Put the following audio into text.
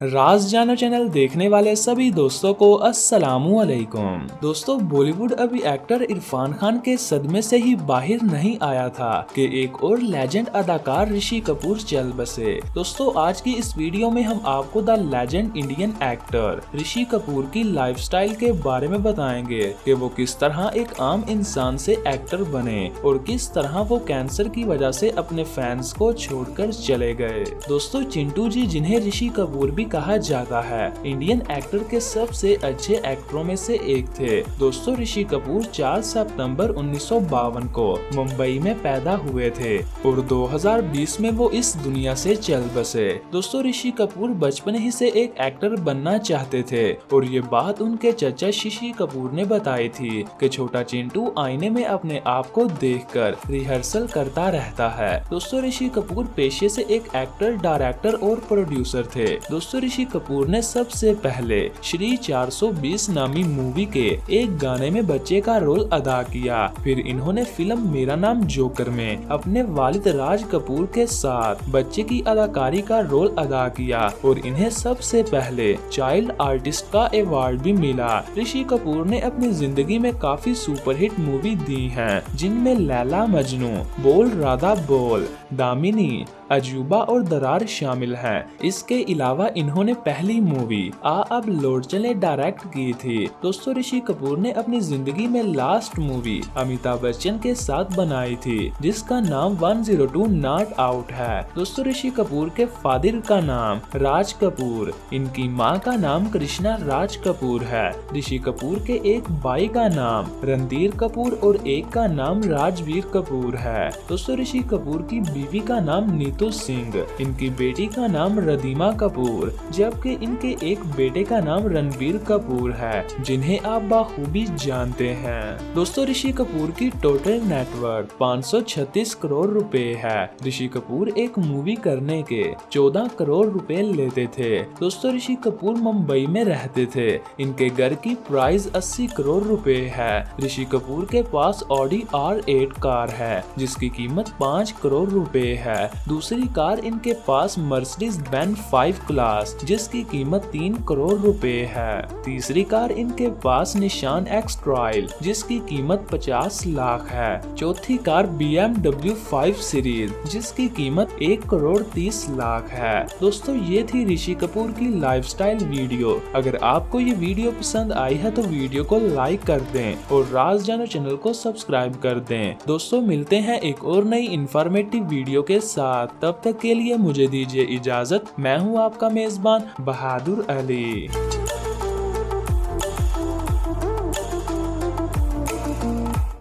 राज जानो चैनल देखने वाले सभी दोस्तों को अस्सलामु अलैकुम। दोस्तों, बॉलीवुड अभी एक्टर इरफान खान के सदमे से ही बाहर नहीं आया था कि एक और लेजेंड अदाकार ऋषि कपूर चल बसे। दोस्तों, आज की इस वीडियो में हम आपको the legend Indian actor Rishi Kapoor की लाइफस्टाइल के बारे में बताएंगे कि वो किस तरह एक आम इंसान से एक्टर बने और किस तरह वो कैंसर की वजह से अपने फैंस को छोड़कर चले गए। दोस्तों, चिंटू जी, जिन्हें ऋषि कपूर भी कहा जाता है, इंडियन एक्टर के सबसे अच्छे एक्टरों में से एक थे। दोस्तों, ऋषि कपूर 4 सितंबर 1952 को मुंबई में पैदा हुए थे और 2020 में वो इस दुनिया से चल बसे। दोस्तों, ऋषि कपूर बचपन ही से एक एक्टर बनना चाहते थे और ये बात उनके चचा शशि कपूर ने बताई थी कि छोटा चिंटू आईने में अपने आप को देखकर रिहर्सल करता रहता है। दोस्तों, ऋषि कपूर पेशे से एक एक्टर, डायरेक्टर और प्रोड्यूसर थे। दोस्तों, ऋषि कपूर ने सबसे पहले श्री 420 नामी मूवी के एक गाने में बच्चे का रोल अदा किया। फिर इन्होंने फिल्म मेरा नाम जोकर में अपने वालिद राज कपूर के साथ बच्चे की अदाकारी का रोल अदा किया और इन्हें सबसे पहले चाइल्ड आर्टिस्ट का अवार्ड भी मिला। ऋषि कपूर ने अपनी जिंदगी में काफी सुपरहिट मूवी दी हैं, जिनमें लैला मजनू, बोल राधा बोल, दामिनी, अजूबा और दरार शामिल हैं। इसके अलावा इन्होंने पहली मूवी आ अब लौट चले डायरेक्ट की थी। दोस्तों, ऋषि कपूर ने अपनी जिंदगी में लास्ट मूवी अमिताभ बच्चन के साथ बनाई थी, जिसका नाम 102 नॉट आउट है। दोस्तों, ऋषि कपूर के फादर का नाम राज कपूर, इनकी माँ का नाम कृष्णा राज कपूर है। ऋषि कपूर के एक भाई का नाम रणधीर कपूर और एक का नाम राजवीर कपूर है। दोस्तों, ऋषि कपूर की बीवी का नाम नीतू सिंह, इनकी बेटी का नाम रदीमा कपूर, जबकि इनके एक बेटे का नाम रणबीर कपूर है, जिन्हें आप बाखूबी जानते हैं। दोस्तों, ऋषि कपूर की टोटल नेटवर्थ 536 करोड़ रुपए है। ऋषि कपूर एक मूवी करने के 14 करोड़ रुपए लेते थे। दोस्तों, ऋषि कपूर मुंबई में रहते थे। इनके घर की प्राइस 80 करोड़ रुपए है। ऋषि कपूर के पास ऑडी R8 कार है, जिसकी कीमत 5 करोड़ रुपए है। दूसरी कार इनके पास मर्सिडीज बेंज 5 क्लास, जिसकी कीमत 3 करोड़ रुपए है। तीसरी कार इनके पास निशान एक्स ट्रायल, जिसकी कीमत 50 लाख है। चौथी कार BMW 5 सीरीज, जिसकी कीमत 1 करोड़ 30 लाख है। दोस्तों, ये थी ऋषि कपूर की लाइफस्टाइल वीडियो। अगर आपको ये वीडियो पसंद आई है तो वीडियो को लाइक कर दें और राज जानो चैनल को सब्सक्राइब कर दें। दोस्तों, मिलते हैं एक और नई इंफॉर्मेटिव वीडियो के साथ। तब तक के लिए मुझे दीजिए इजाजत। मैं हूं आपका मेजबान बहादुर अली।